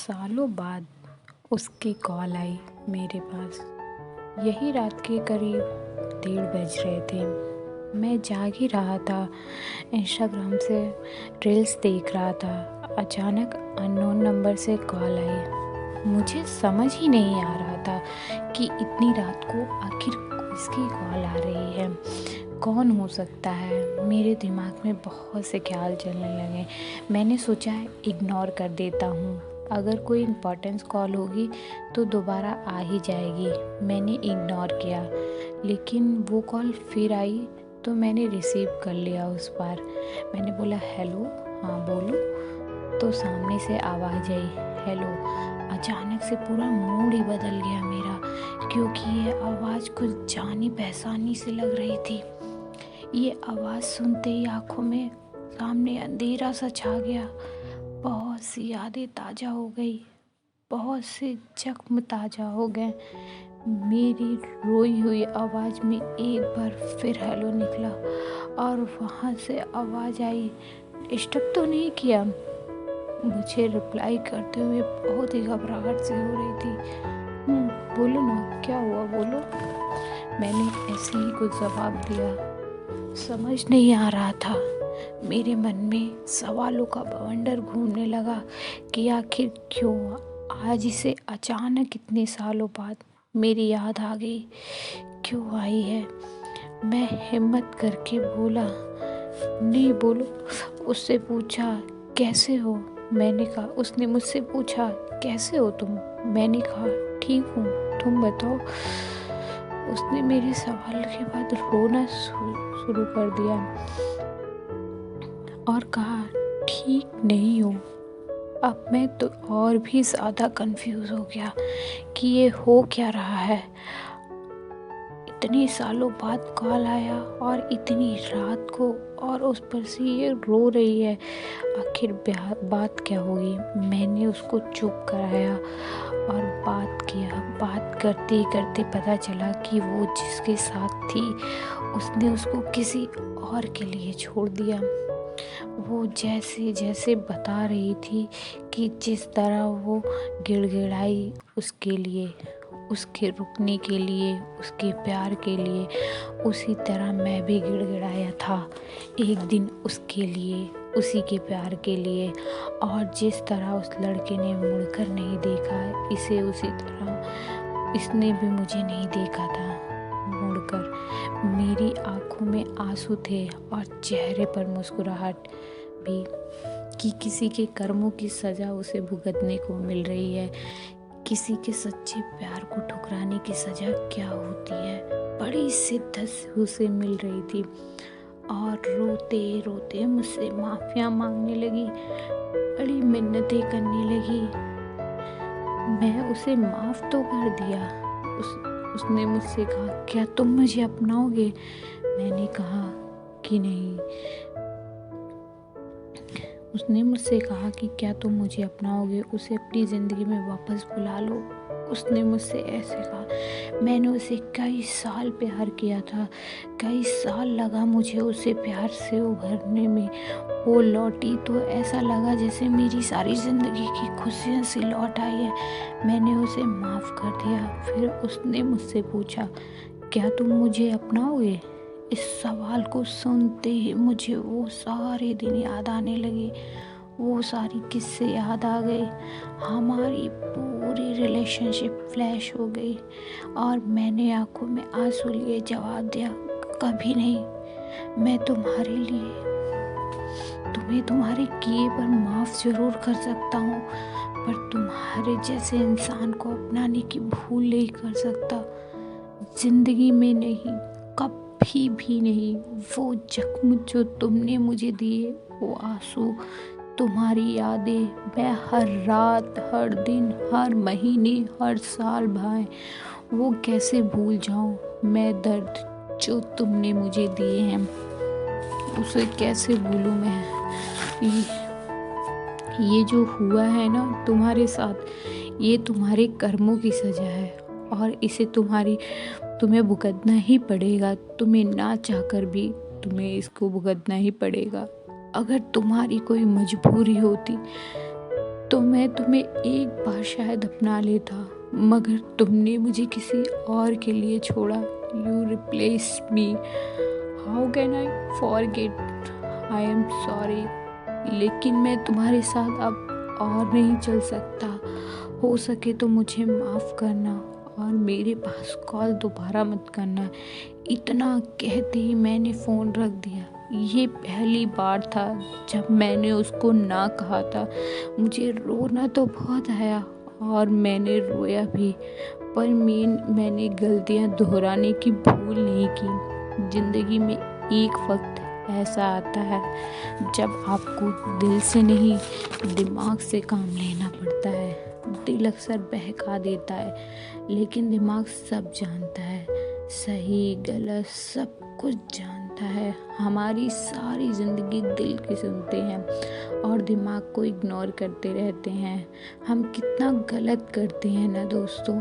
सालों बाद उसकी कॉल आई मेरे पास। यही रात के करीब 1:30 बज रहे थे। मैं जाग ही रहा था, इंस्टाग्राम से रील्स देख रहा था। अचानक अननोन नंबर से कॉल आई। मुझे समझ ही नहीं आ रहा था कि इतनी रात को आखिर किसकी कॉल आ रही है, कौन हो सकता है। मेरे दिमाग में बहुत से ख्याल चलने लगे। मैंने सोचा इग्नोर कर देता हूँ, अगर कोई इम्पोर्टेंस कॉल होगी तो दोबारा आ ही जाएगी। मैंने इग्नोर किया, लेकिन वो कॉल फिर आई तो मैंने रिसीव कर लिया। उस बार मैंने बोला हेलो, हाँ बोलो। तो सामने से आवाज़ आई हेलो। अचानक से पूरा मूड ही बदल गया मेरा, क्योंकि ये आवाज़ कुछ जानी पहचानी सी लग रही थी। ये आवाज़ सुनते ही आंखों में सामने अंधेरा सा छा गया। बहुत सी यादें ताज़ा हो गई, बहुत से जख्म ताज़ा हो गए। मेरी रोई हुई आवाज़ में एक बार फिर हेलो निकला और वहाँ से आवाज़ आई। डिस्टर्ब तो नहीं किया? मुझे रिप्लाई करते हुए बहुत ही घबराहट से हो रही थी। बोलो ना, क्या हुआ बोलो। मैंने ऐसे ही कुछ जवाब दिया। समझ नहीं आ रहा था, मेरे मन में सवालों का बवंडर घूमने लगा कि आखिर क्यों आज इसे अचानक इतने सालों बाद मेरी याद आ गई, क्यों आई है। मैं हिम्मत करके बोला नहीं बोलो। उससे पूछा कैसे हो, मैंने कहा। उसने मुझसे पूछा कैसे हो तुम, मैंने कहा ठीक हूँ, तुम बताओ। उसने मेरे सवाल के बाद रोना शुरू कर दिया और कहा ठीक नहीं हूँ। अब मैं तो और भी ज़्यादा कंफ्यूज हो गया कि ये हो क्या रहा है। इतने सालों बाद कॉल आया और इतनी रात को, और उस पर से ये रो रही है। आखिर बात क्या हुई। मैंने उसको चुप कराया और बात किया। बात करते करते पता चला कि वो जिसके साथ थी उसने उसको किसी और के लिए छोड़ दिया। वो जैसे जैसे बता रही थी कि जिस तरह वो गिड़गिड़ाई उसके लिए, उसके रुकने के लिए, उसके प्यार के लिए, उसी तरह मैं भी गिड़गिड़ाया था एक दिन उसके लिए, उसी के प्यार के लिए। और जिस तरह उस लड़के ने मुड़कर नहीं देखा इसे, उसी तरह इसने भी मुझे नहीं देखा था मुड़कर। मेरी आंखों में आंसू थे और चेहरे पर मुस्कुराहट भी, कि किसी के कर्मों की सज़ा उसे भुगतने को मिल रही है। किसी के सच्चे प्यार को ठुकराने की सज़ा क्या होती है, बड़ी शिद्दत से उसे मिल रही थी। और रोते रोते मुझसे माफ़ियाँ मांगने लगी, बड़ी मिन्नतें करने लगी। मैं उसे माफ़ तो कर दिया। उसने मुझसे कहा क्या तुम मुझे अपनाओगे। मैंने कहा कि नहीं। उसने मुझसे कहा कि क्या तुम मुझे अपनाओगे, उसे अपनी ज़िंदगी में वापस बुला लो। उसने मुझसे ऐसे कहा। मैंने उसे कई साल प्यार किया था, कई साल लगा मुझे उसे प्यार से उभरने में। वो लौटी तो ऐसा लगा जैसे मेरी सारी ज़िंदगी की खुशियाँ सी लौट आई है। मैंने उसे माफ़ कर दिया। फिर उसने मुझसे पूछा क्या तुम मुझे अपनाओगे। इस सवाल को सुनते ही मुझे वो सारे दिन याद आने लगे, वो सारी किस्से याद आ गए। हमारी पूरी रिलेशनशिप फ्लैश हो गई और मैंने आंखों में आंसू लिए जवाब दिया कभी नहीं। मैं तुम्हारे लिए, तुम्हें तुम्हारे किए पर माफ़ ज़रूर कर सकता हूँ, पर तुम्हारे जैसे इंसान को अपनाने की भूल नहीं कर सकता। ज़िंदगी में नहीं, कभी भी नहीं। वो जख्म जो तुमने मुझे दिए, वो आंसू, तुम्हारी यादें, मैं हर रात, हर दिन, हर महीने, हर साल भाई, वो कैसे भूल जाऊँ। मैं दर्द जो तुमने मुझे दिए हैं उसे कैसे भूलूँ मैं। ये जो हुआ है ना तुम्हारे साथ, ये तुम्हारे कर्मों की सज़ा है और इसे तुम्हें भुगतना ही पड़ेगा। तुम्हें ना चाहकर भी तुम्हें इसको भुगतना ही पड़ेगा। अगर तुम्हारी कोई मजबूरी होती तो मैं तुम्हें एक बार शायद अपना लेता, मगर तुमने मुझे किसी और के लिए छोड़ा। You replace me. How can I forget? I am sorry, लेकिन मैं तुम्हारे साथ अब और नहीं चल सकता। हो सके तो मुझे माफ़ करना और मेरे पास कॉल दोबारा मत करना। इतना कहते ही मैंने फ़ोन रख दिया। ये पहली बार था जब मैंने उसको ना कहा था। मुझे रोना तो बहुत आया और मैंने रोया भी, पर मैंने गलतियां दोहराने की भूल नहीं की। ज़िंदगी में एक वक्त ऐसा आता है जब आपको दिल से नहीं, दिमाग से काम लेना पड़ता है। दिल अक्सर बहका देता है, लेकिन दिमाग सब जानता है, सही गलत सब कुछ जानता है। हमारी सारी ज़िंदगी दिल की सुनते हैं और दिमाग को इग्नोर करते रहते हैं। हम कितना गलत करते हैं ना दोस्तों।